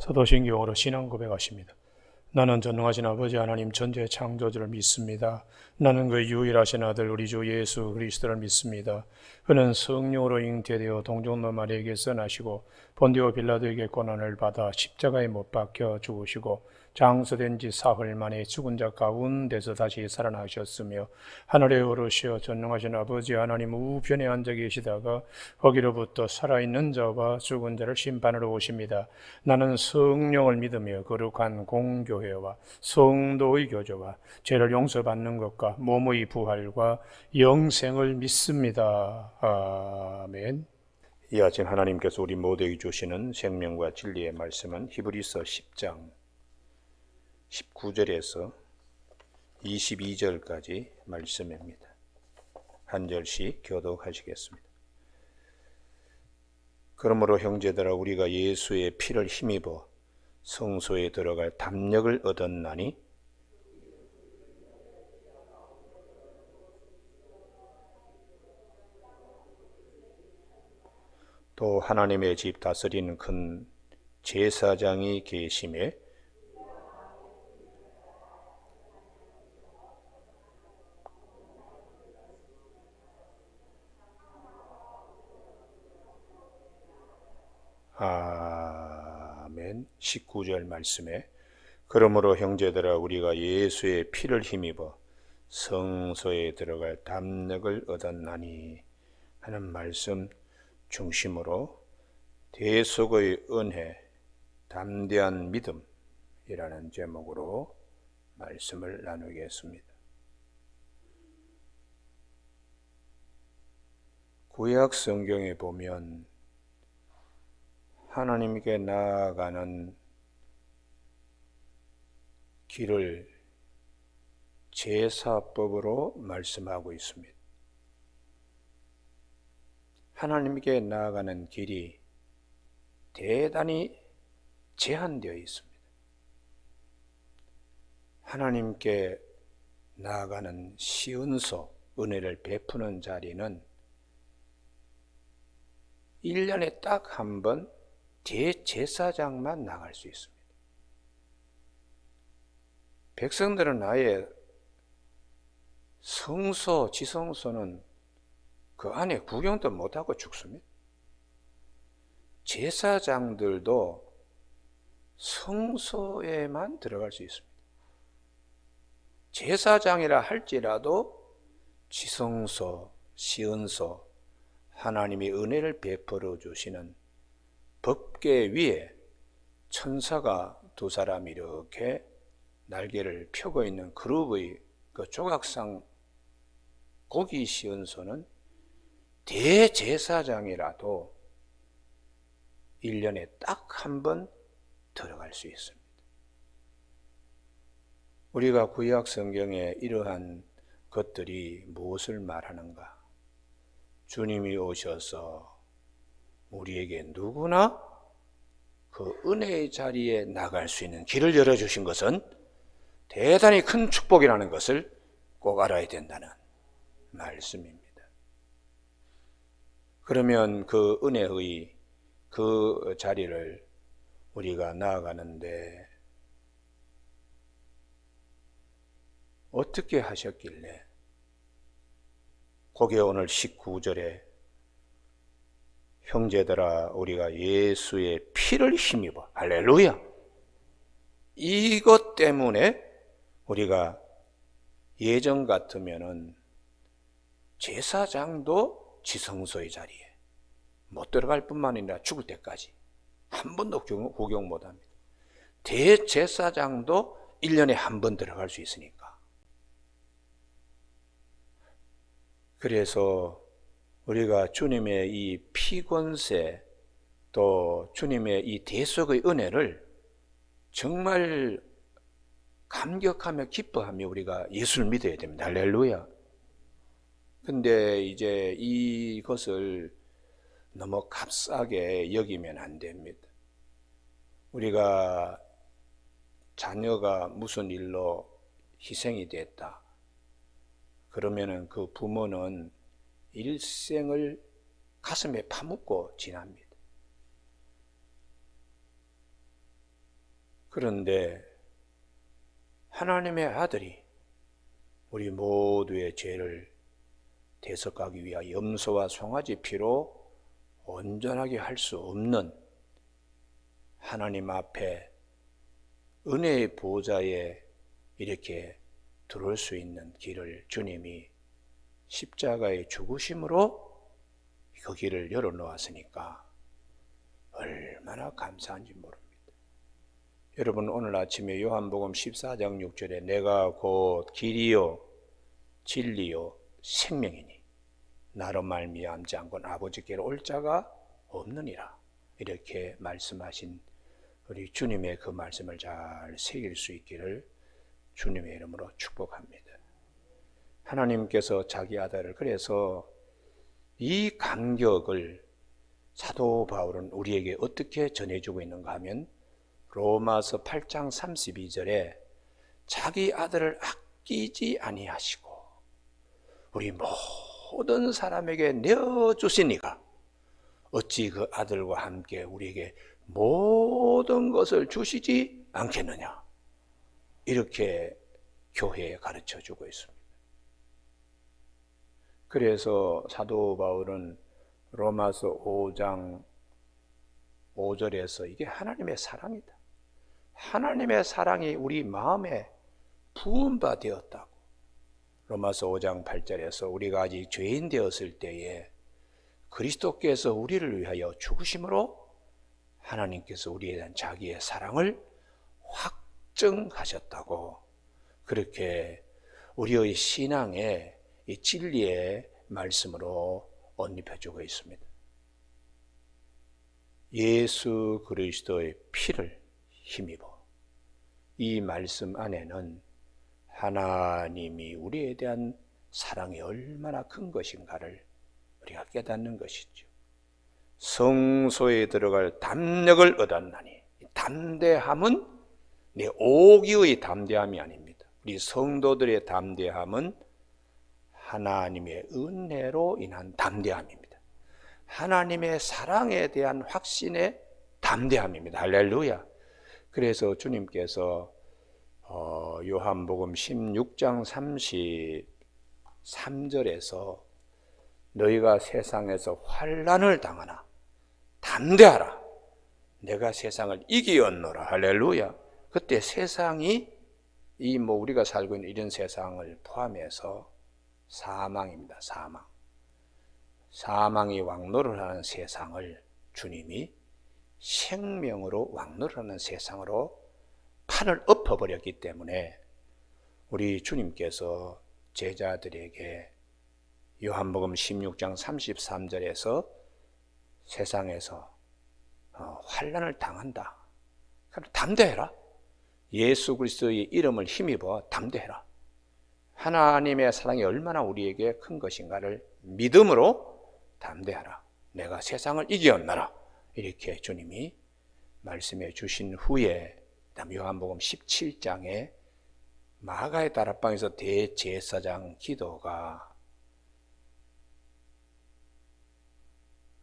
사도신경으로 신앙 고백하십니다. 나는 전능하신 아버지 하나님 전지의 창조주를 믿습니다. 나는 그 유일하신 아들 우리 주 예수 그리스도를 믿습니다. 그는 성령으로 잉태되어 동정녀 마리아에게서 나시고 본디오 빌라도에게 고난을 받아 십자가에 못 박혀 죽으시고 장사된 지 사흘 만에 죽은 자 가운데서 다시 살아나셨으며 하늘에 오르시어 전능하신 아버지 하나님 우편에 앉아 계시다가 거기로부터 살아있는 자와 죽은 자를 심판하러 오십니다. 나는 성령을 믿으며 거룩한 공교회와 성도의 교제와 죄를 용서받는 것과 몸의 부활과 영생을 믿습니다. 아멘. 이 아침 하나님께서 우리 모두에게 주시는 생명과 진리의 말씀은 히브리서 10장 19절에서 22절까지 말씀입니다. 한 절씩 교독하시겠습니다. 그러므로 형제들아 우리가 예수의 피를 힘입어 성소에 들어갈 담력을 얻었나니 또 하나님의 집 다스리는 큰 제사장이 계심에 아멘. 19절 말씀에 그러므로 형제들아 우리가 예수의 피를 힘입어 성소에 들어갈 담력을 얻었나니 하는 말씀 중심으로 대속의 은혜, 담대한 믿음이라는 제목으로 말씀을 나누겠습니다. 구약 성경에 보면 하나님께 나아가는 길을 제사법으로 말씀하고 있습니다. 하나님께 나아가는 길이 대단히 제한되어 있습니다. 하나님께 나아가는 시은소, 은혜를 베푸는 자리는 1년에 딱 한 번 대제사장만 나갈 수 있습니다. 백성들은 아예 성소, 지성소는 그 안에 구경도 못하고 죽습니다. 제사장들도 성소에만 들어갈 수 있습니다. 제사장이라 할지라도 지성소, 시은소, 하나님이 은혜를 베풀어 주시는 법궤 위에 천사가 두 사람이 이렇게 날개를 펴고 있는 그룹의 그 조각상 고기 시은소는 대제사장이라도 1년에 딱 한 번 들어갈 수 있습니다. 우리가 구약 성경에 이러한 것들이 무엇을 말하는가? 주님이 오셔서 우리에게 누구나 그 은혜의 자리에 나갈 수 있는 길을 열어주신 것은 대단히 큰 축복이라는 것을 꼭 알아야 된다는 말씀입니다. 그러면 그 은혜의 그 자리를 우리가 나아가는데 어떻게 하셨길래 거기에 오늘 19절에 형제들아 우리가 예수의 피를 힘입어 할렐루야 이것 때문에 우리가 예전 같으면은 제사장도 지성소의 자리에 못 들어갈 뿐만 아니라 죽을 때까지 한 번도 구경 못 합니다. 대제사장도 1년에 한 번 들어갈 수 있으니까. 그래서 우리가 주님의 이 피권세 또 주님의 이 대속의 은혜를 정말 감격하며 기뻐하며 우리가 예수를 믿어야 됩니다. 할렐루야. 근데 이제 이것을 너무 값싸게 여기면 안 됩니다. 우리가 자녀가 무슨 일로 희생이 됐다. 그러면은 그 부모는 일생을 가슴에 파묻고 지납니다. 그런데 하나님의 아들이 우리 모두의 죄를 대속하기 위하여 염소와 송아지 피로 온전하게 할 수 없는 하나님 앞에 은혜의 보좌에 이렇게 들어올 수 있는 길을 주님이 십자가의 죽으심으로 그 길을 열어놓았으니까 얼마나 감사한지 모릅니다. 여러분, 오늘 아침에 요한복음 14장 6절에 내가 곧 길이요 진리요 생명이니 나로 말미암지 않고는 아버지께로 올 자가 없느니라, 이렇게 말씀하신 우리 주님의 그 말씀을 잘 새길 수 있기를 주님의 이름으로 축복합니다. 하나님께서 자기 아들을, 그래서 이 감격을 사도 바울은 우리에게 어떻게 전해주고 있는가 하면 로마서 8장 32절에 자기 아들을 아끼지 아니하시고 우리 모든 사람에게 내어주시니가 어찌 그 아들과 함께 우리에게 모든 것을 주시지 않겠느냐, 이렇게 교회에 가르쳐주고 있습니다. 그래서 사도 바울은 로마서 5장 5절에서 이게 하나님의 사랑이다, 하나님의 사랑이 우리 마음에 부은 바 되었다고, 로마서 5장 8절에서 우리가 아직 죄인 되었을 때에 그리스도께서 우리를 위하여 죽으심으로 하나님께서 우리에 대한 자기의 사랑을 확증하셨다고, 그렇게 우리의 신앙의 이 진리의 말씀으로 언입해주고 있습니다. 예수 그리스도의 피를 힘입어 이 말씀 안에는 하나님이 우리에 대한 사랑이 얼마나 큰 것인가를 우리가 깨닫는 것이죠. 성소에 들어갈 담력을 얻었나니, 담대함은 내 오기의 담대함이 아닙니다. 우리 성도들의 담대함은 하나님의 은혜로 인한 담대함입니다. 하나님의 사랑에 대한 확신의 담대함입니다. 할렐루야. 그래서 주님께서 요한복음 16장 33절에서 너희가 세상에서 환난을 당하나 담대하라, 내가 세상을 이기었노라. 할렐루야. 그때 세상이 우리가 살고 있는 이런 세상을 포함해서 사망입니다. 사망이 왕노를 하는 세상을 주님이 생명으로 왕노를 하는 세상으로 판을 엎어버렸기 때문에 우리 주님께서 제자들에게 요한복음 16장 33절에서 세상에서 환난을 당한다, 그럼 담대해라, 예수 그리스도의 이름을 힘입어 담대해라, 하나님의 사랑이 얼마나 우리에게 큰 것인가를 믿음으로 담대하라, 내가 세상을 이기었노라, 이렇게 주님이 말씀해 주신 후에 요한복음 17장에 마가의 다락방에서 대제사장 기도가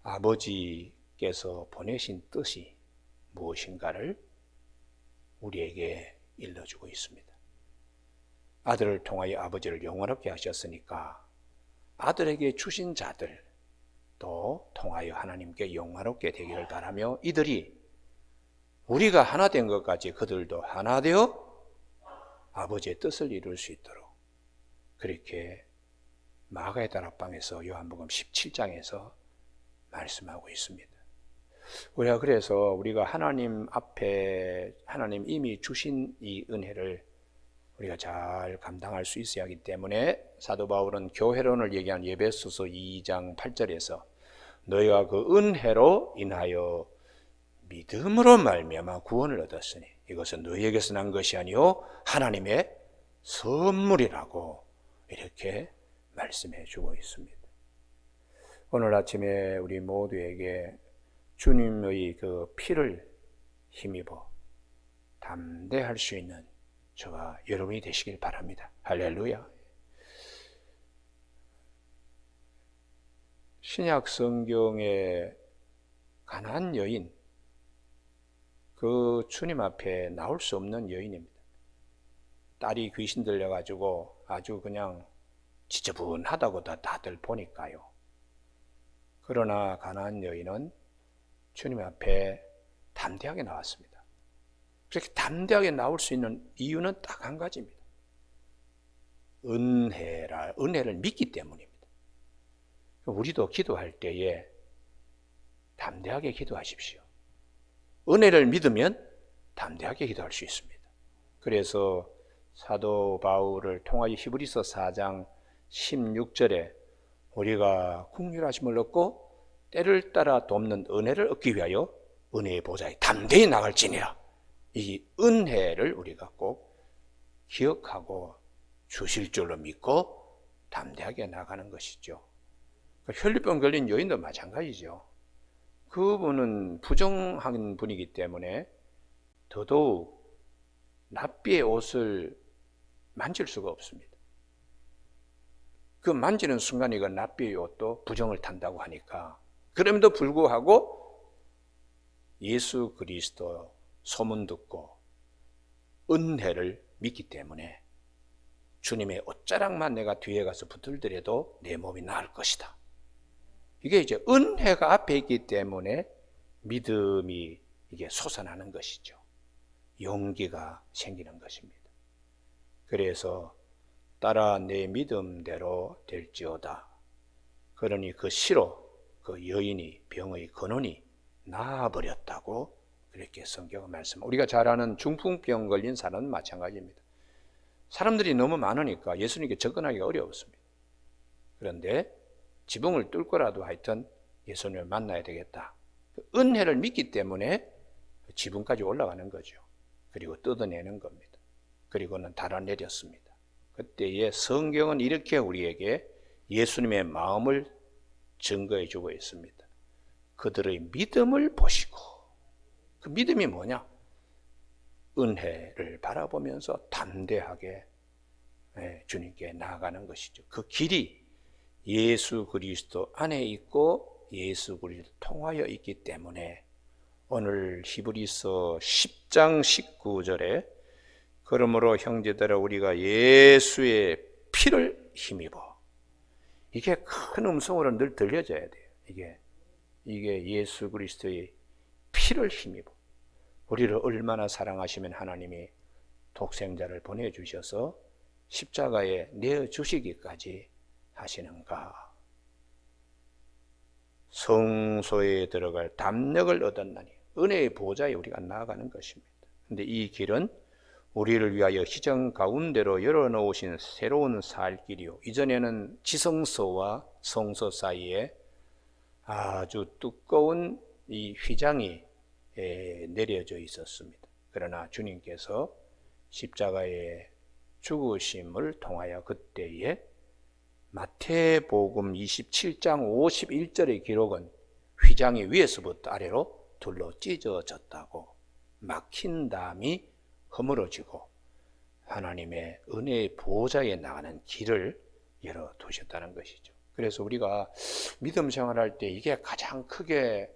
아버지께서 보내신 뜻이 무엇인가를 우리에게 일러주고 있습니다. 아들을 통하여 아버지를 영원롭게 하셨으니까 아들에게 주신 자들도 통하여 하나님께 영원롭게 되기를 바라며 이들이 우리가 하나 된 것까지 그들도 하나 되어 아버지의 뜻을 이룰 수 있도록, 그렇게 마가의 다락방에서 요한복음 17장에서 말씀하고 있습니다. 우리가 그래서 우리가 하나님 앞에 하나님 이미 주신 이 은혜를 우리가 잘 감당할 수 있어야 하기 때문에 사도 바울은 교회론을 얘기한 에베소서 2장 8절에서 너희가 그 은혜로 인하여 믿음으로 말미암아 구원을 얻었으니 이것은 너희에게서 난 것이 아니요 하나님의 선물이라고 이렇게 말씀해 주고 있습니다. 오늘 아침에 우리 모두에게 주님의 그 피를 힘입어 담대할 수 있는 저와 여러분이 되시길 바랍니다. 할렐루야. 신약 성경의 가나안 여인, 그 주님 앞에 나올 수 없는 여인입니다. 딸이 귀신 들려가지고 아주 그냥 지저분하다고 다들 보니까요. 그러나 가나안 여인은 주님 앞에 담대하게 나왔습니다. 그렇게 담대하게 나올 수 있는 이유는 딱 한 가지입니다. 은혜를 믿기 때문입니다. 우리도 기도할 때에 담대하게 기도하십시오. 은혜를 믿으면 담대하게 기도할 수 있습니다. 그래서 사도 바울을 통하여 히브리서 4장 16절에 우리가 긍휼하심을 얻고 때를 따라 돕는 은혜를 얻기 위하여 은혜의 보좌에 담대히 나갈지니라. 이 은혜를 우리가 꼭 기억하고 주실 줄로 믿고 담대하게 나가는 것이죠. 혈류병 걸린 여인도 마찬가지죠. 그분은 부정한 분이기 때문에 더더욱 랍비의 옷을 만질 수가 없습니다. 그 만지는 순간 이거 랍비의 옷도 부정을 탄다고 하니까, 그럼에도 불구하고 예수 그리스도 소문 듣고 은혜를 믿기 때문에 주님의 옷자락만 내가 뒤에 가서 붙들더라도 내 몸이 나을 것이다. 이게 이제 은혜가 앞에 있기 때문에 믿음이 이게 솟아나는 것이죠. 용기가 생기는 것입니다. 그래서 따라 내 믿음대로 될지어다. 그러니 그 시로 그 여인이 병의 근원이 나아버렸다고 그렇게 성경은 말씀. 우리가 잘 아는 중풍병 걸린 사람은 마찬가지입니다. 사람들이 너무 많으니까 예수님께 접근하기가 어려웠습니다. 그런데 지붕을 뚫고라도 하여튼 예수님을 만나야 되겠다. 은혜를 믿기 때문에 지붕까지 올라가는 거죠. 그리고 뜯어내는 겁니다. 그리고는 달아내렸습니다. 그때에 성경은 이렇게 우리에게 예수님의 마음을 증거해 주고 있습니다. 그들의 믿음을 보시고, 그 믿음이 뭐냐? 은혜를 바라보면서 담대하게 주님께 나아가는 것이죠. 그 길이 예수 그리스도 안에 있고 예수 그리스도 통하여 있기 때문에 오늘 히브리서 10장 19절에 그러므로 형제들아 우리가 예수의 피를 힘입어, 이게 큰 음성으로 늘 들려져야 돼요. 이게 예수 그리스도의 피를 힘입어. 우리를 얼마나 사랑하시면 하나님이 독생자를 보내주셔서 십자가에 내어주시기까지 하시는가. 성소에 들어갈 담력을 얻었나니 은혜의 보좌에 우리가 나아가는 것입니다. 그런데 이 길은 우리를 위하여 희정 가운데로 열어놓으신 새로운 살 길이요, 이전에는 지성소와 성소 사이에 아주 두꺼운 이 휘장이 내려져 있었습니다. 그러나 주님께서 십자가의 죽으심을 통하여 그때에 마태복음 27장 51절의 기록은 휘장이 위에서부터 아래로 둘로 찢어졌다고, 막힌 담이 허물어지고 하나님의 은혜의 보좌에 나가는 길을 열어두셨다는 것이죠. 그래서 우리가 믿음 생활할 때 이게 가장 크게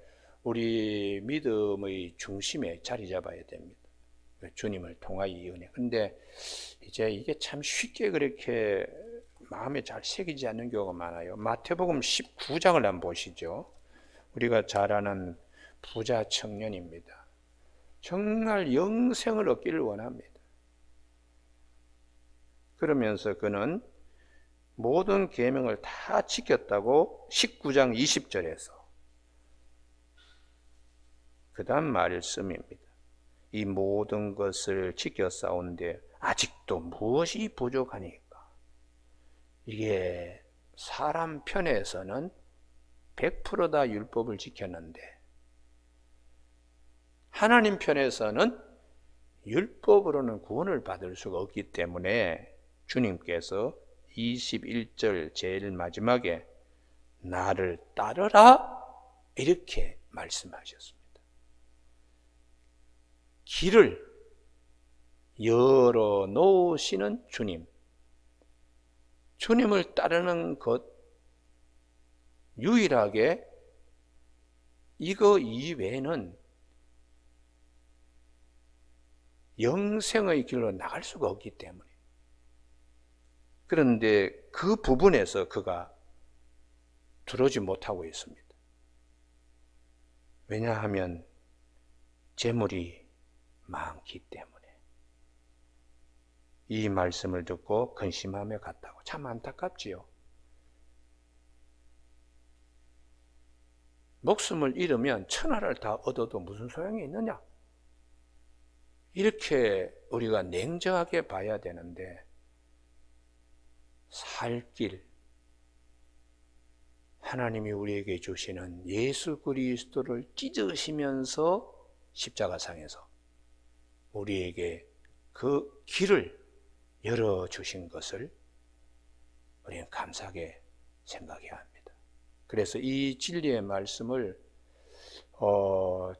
우리 믿음의 중심에 자리 잡아야 됩니다. 주님을 통하여 이 은혜. 근데 이제 이게 참 쉽게 그렇게 마음에 잘 새기지 않는 경우가 많아요. 마태복음 19장을 한번 보시죠. 우리가 잘 아는 부자 청년입니다. 정말 영생을 얻기를 원합니다. 그러면서 그는 모든 계명을 다 지켰다고 19장 20절에서 그 다음 말씀입니다. 이 모든 것을 지켜 싸운데 아직도 무엇이 부족하니까? 이게 사람 편에서는 100% 다 율법을 지켰는데 하나님 편에서는 율법으로는 구원을 받을 수가 없기 때문에 주님께서 21절 제일 마지막에 나를 따르라 이렇게 말씀하셨습니다. 길을 열어 놓으시는 주님, 주님을 따르는 것 유일하게 이거 이외에는 영생의 길로 나갈 수가 없기 때문에. 그런데 그 부분에서 그가 들어오지 못하고 있습니다. 왜냐하면 재물이 많기 때문에. 이 말씀을 듣고 근심하며 갔다고. 참 안타깝지요. 목숨을 잃으면 천하를 다 얻어도 무슨 소용이 있느냐? 이렇게 우리가 냉정하게 봐야 되는데, 살 길, 하나님이 우리에게 주시는 예수 그리스도를 찢으시면서 십자가상에서 우리에게 그 길을 열어주신 것을 우리는 감사하게 생각해야 합니다. 그래서 이 진리의 말씀을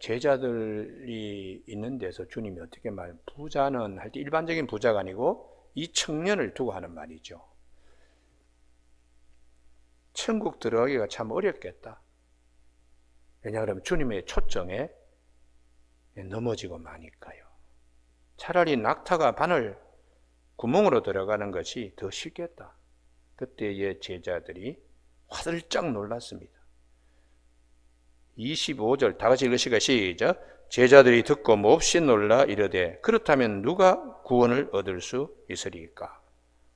제자들이 있는 데서 주님이 어떻게 부자는 할 때 일반적인 부자가 아니고 이 청년을 두고 하는 말이죠. 천국 들어가기가 참 어렵겠다. 왜냐하면 주님의 초청에 넘어지고 마니까요. 차라리 낙타가 바늘 구멍으로 들어가는 것이 더 쉽겠다. 그때의 제자들이 화들짝 놀랐습니다. 25절 다 같이 읽으시고 시작. 제자들이 듣고 몹시 놀라 이르되 그렇다면 누가 구원을 얻을 수 있으리까?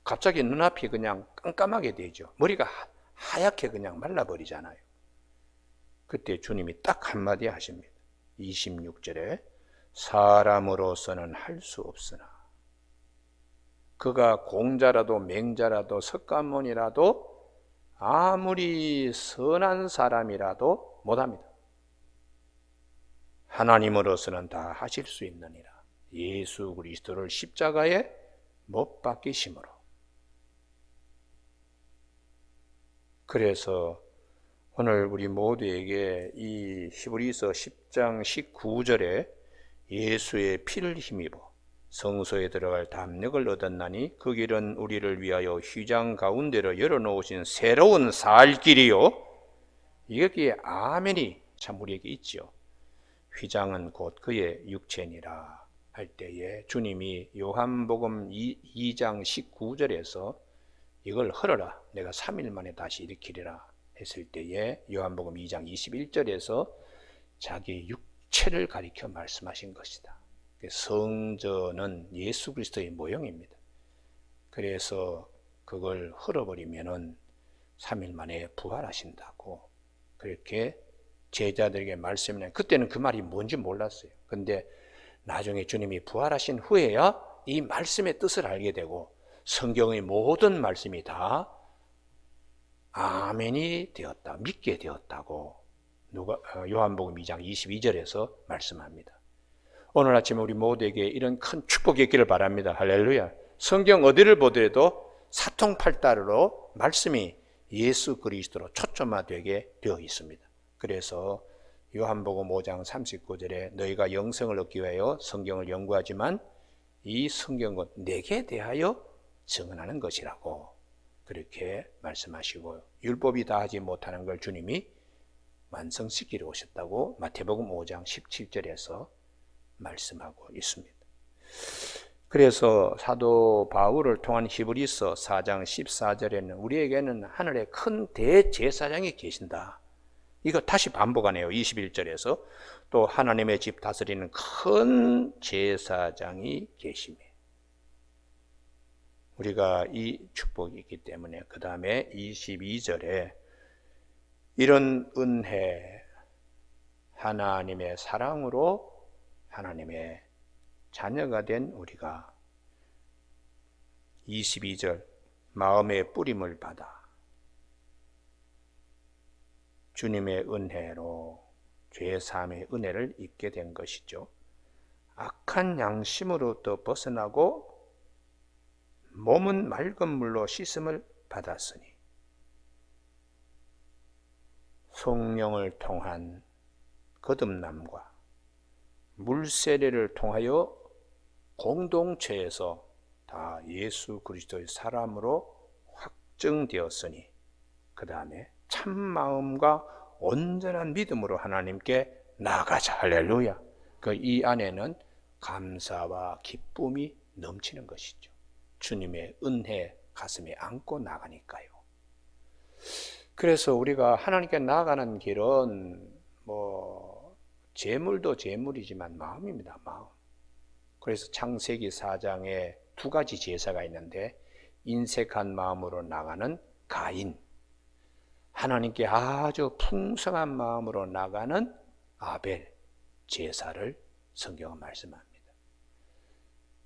갑자기 눈앞이 그냥 깜깜하게 되죠. 머리가 하얗게 그냥 말라버리잖아요. 그때 주님이 딱 한마디 하십니다. 26절에 사람으로서는 할 수 없으나 그가 공자라도 맹자라도 석가모니라도 아무리 선한 사람이라도 못합니다. 하나님으로서는 다 하실 수 있느니라. 예수 그리스도를 십자가에 못 박히심으로. 그래서 오늘 우리 모두에게 이 히브리서 10장 19절에 예수의 피를 힘입어 성소에 들어갈 담력을 얻었나니 그 길은 우리를 위하여 휘장 가운데로 열어놓으신 새로운 살 길이요. 여기에 아멘이 참 우리에게 있죠. 휘장은 곧 그의 육체니라 할 때에 주님이 요한복음 2장 19절에서 이걸 헐어라 내가 3일 만에 다시 일으키리라 했을 때에 요한복음 2장 21절에서 자기 육체를 가리켜 말씀하신 것이다. 성전은 예수 그리스도의 모형입니다. 그래서 그걸 헐어버리면은 3일 만에 부활하신다고 그렇게 제자들에게 말씀을 그때는 그 말이 뭔지 몰랐어요. 근데 나중에 주님이 부활하신 후에야 이 말씀의 뜻을 알게 되고 성경의 모든 말씀이 다 아멘이 되었다, 믿게 되었다고 요한복음 2장 22절에서 말씀합니다. 오늘 아침에 우리 모두에게 이런 큰 축복이 있기를 바랍니다. 할렐루야. 성경 어디를 보더라도 사통팔달로 말씀이 예수 그리스도로 초점화되게 되어 있습니다. 그래서 요한복음 5장 39절에 너희가 영생을 얻기 위하여 성경을 연구하지만 이 성경은 내게 대하여 증언하는 것이라고 그렇게 말씀하시고 율법이 다 하지 못하는 걸 주님이 완성시키러 오셨다고 마태복음 5장 17절에서 말씀하고 있습니다. 그래서 사도 바울을 통한 히브리서 4장 14절에는 우리에게는 하늘에 큰 대제사장이 계신다. 이거 다시 반복하네요. 21절에서 또 하나님의 집 다스리는 큰 제사장이 계시며 우리가 이 축복이 있기 때문에 그 다음에 22절에 이런 은혜 하나님의 사랑으로 하나님의 자녀가 된 우리가 22절 마음의 뿌림을 받아 주님의 은혜로 죄사함의 은혜를 입게 된 것이죠. 악한 양심으로부터 벗어나고 몸은 맑은 물로 씻음을 받았으니 성령을 통한 거듭남과 물세례를 통하여 공동체에서 다 예수 그리스도의 사람으로 확정되었으니 그 다음에 참마음과 온전한 믿음으로 하나님께 나아가자. 할렐루야. 이 안에는 감사와 기쁨이 넘치는 것이죠. 주님의 은혜 가슴에 안고 나가니까요. 그래서 우리가 하나님께 나아가는 길은 재물도 재물이지만 마음입니다. 마음. 그래서 창세기 4장에 두 가지 제사가 있는데, 인색한 마음으로 나가는 가인, 하나님께 아주 풍성한 마음으로 나가는 아벨 제사를 성경은 말씀합니다.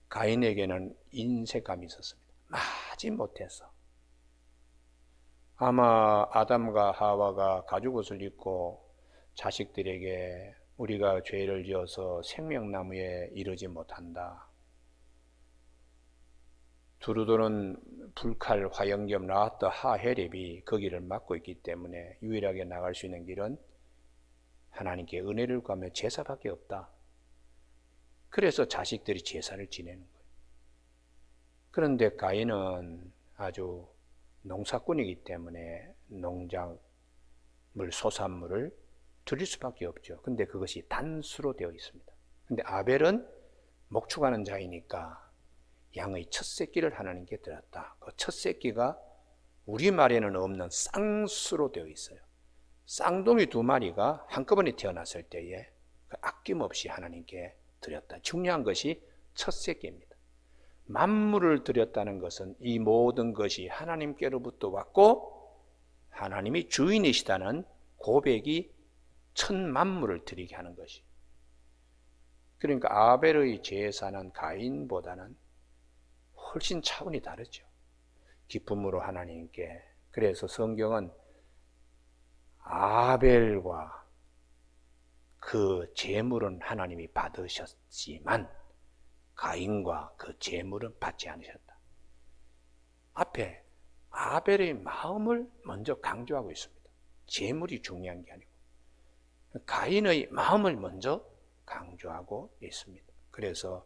가인에게는 인색감이 있었습니다. 마지못해서. 아마 아담과 하와가 가죽옷을 입고 자식들에게 우리가 죄를 지어서 생명나무에 이르지 못한다, 두루도는 불칼 화염겸 나왔다 하헤렙이 거기를 막고 있기 때문에 유일하게 나갈 수 있는 길은 하나님께 은혜를 구하며 제사밖에 없다. 그래서 자식들이 제사를 지내는 거예요. 그런데 가인은 아주 농사꾼이기 때문에 농작물, 소산물을 드릴 수밖에 없죠. 근데 그것이 단수로 되어 있습니다. 근데 아벨은 목축하는 자이니까 양의 첫 새끼를 하나님께 드렸다. 그 첫 새끼가 우리말에는 없는 쌍수로 되어 있어요. 쌍둥이 두 마리가 한꺼번에 태어났을 때에 아낌없이 하나님께 드렸다. 중요한 것이 첫 새끼입니다. 만물을 드렸다는 것은 이 모든 것이 하나님께로부터 왔고 하나님이 주인이시다는 고백이 첫 만물을 드리게 하는 것이. 그러니까 아벨의 제사는 가인보다는 훨씬 차원이 다르죠. 기쁨으로 하나님께. 그래서 성경은 아벨과 그 제물은 하나님이 받으셨지만 가인과 그 제물은 받지 않으셨다. 앞에 아벨의 마음을 먼저 강조하고 있습니다. 제물이 중요한 게 아니고 가인의 마음을 먼저 강조하고 있습니다. 그래서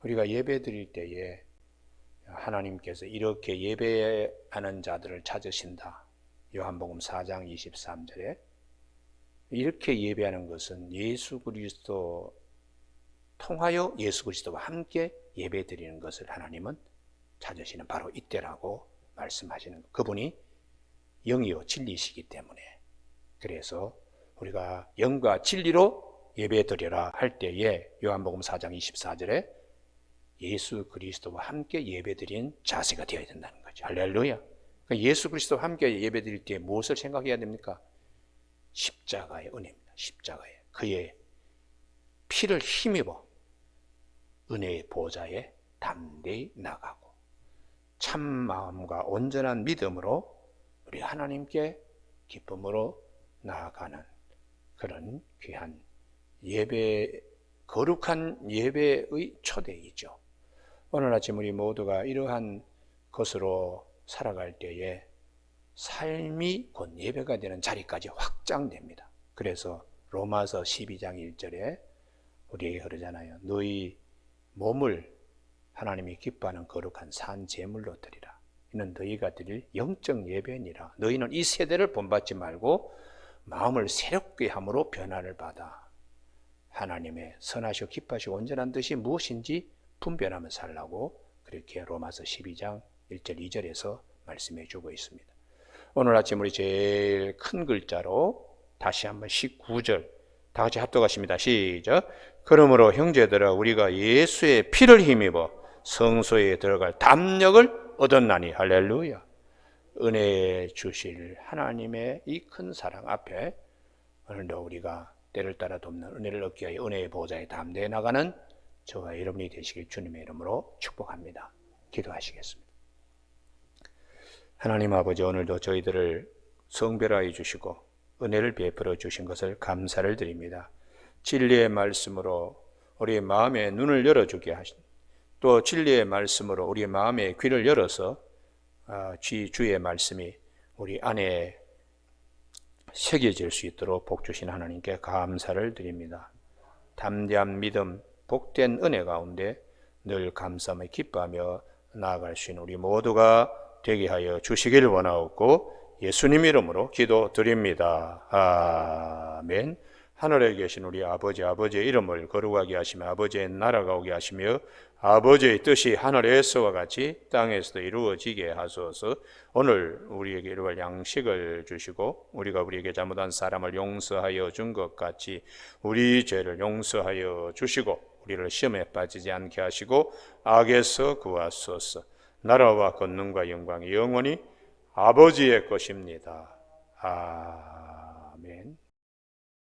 우리가 예배 드릴 때에 하나님께서 이렇게 예배하는 자들을 찾으신다. 요한복음 4장 23절에 이렇게 예배하는 것은 예수 그리스도 통하여 예수 그리스도와 함께 예배 드리는 것을 하나님은 찾으시는 바로 이때라고 말씀하시는 것. 그분이 영이요 진리시기 때문에. 그래서 우리가 영과 진리로 예배 드려라 할 때에 요한복음 4장 24절에 예수 그리스도와 함께 예배드린 자세가 되어야 된다는 거죠. 할렐루야. 그러니까 예수 그리스도와 함께 예배드릴 때 무엇을 생각해야 됩니까? 십자가의 은혜입니다. 십자가의 그의 피를 힘입어 은혜의 보좌에 담대히 나가고 참 마음과 온전한 믿음으로 우리 하나님께 기쁨으로 나아가는 그런 귀한 예배, 거룩한 예배의 초대이죠. 오늘 아침 우리 모두가 이러한 것으로 살아갈 때에 삶이 곧 예배가 되는 자리까지 확장됩니다. 그래서 로마서 12장 1절에 우리에게 그러잖아요. 너희 몸을 하나님이 기뻐하는 거룩한 산 제물로 드리라. 이는 너희가 드릴 영적 예배니라. 너희는 이 세대를 본받지 말고 마음을 새롭게 함으로 변화를 받아 하나님의 선하시고 기뻐하시고 온전한 뜻이 무엇인지 분별하며 살라고 그렇게 로마서 12장 1절 2절에서 말씀해 주고 있습니다. 오늘 아침 우리 제일 큰 글자로 다시 한번 19절 다 같이 합독하십니다. 시작. 그러므로 형제들아 우리가 예수의 피를 힘입어 성소에 들어갈 담력을 얻었나니. 할렐루야. 은혜 주실 하나님의 이 큰 사랑 앞에 오늘도 우리가 때를 따라 돕는 은혜를 얻기 위해 은혜의 보좌에 담대해 나가는 저와 여러분이 되시길 주님의 이름으로 축복합니다. 기도하시겠습니다. 하나님 아버지, 오늘도 저희들을 성별하여 주시고 은혜를 베풀어 주신 것을 감사를 드립니다. 진리의 말씀으로 우리의 마음의 눈을 열어주게 하신, 또 진리의 말씀으로 우리의 마음의 귀를 열어서 주의 말씀이 우리 안에 새겨질 수 있도록 복 주신 하나님께 감사를 드립니다. 담대한 믿음, 복된 은혜 가운데 늘 감사하며 기뻐하며 나아갈 수 있는 우리 모두가 되게 하여 주시기를 원하옵고 예수님 이름으로 기도드립니다. 아멘. 하늘에 계신 우리 아버지의 이름을 거룩하게 하시며 아버지의 나라가 오게 하시며 아버지의 뜻이 하늘에서와 같이 땅에서도 이루어지게 하소서. 오늘 우리에게 이루어갈 양식을 주시고 우리가 우리에게 잘못한 사람을 용서하여 준 것 같이 우리 죄를 용서하여 주시고 우리를 시험에 빠지지 않게 하시고 악에서 구하소서. 나라와 권능과 영광이 영원히 아버지의 것입니다. 아멘.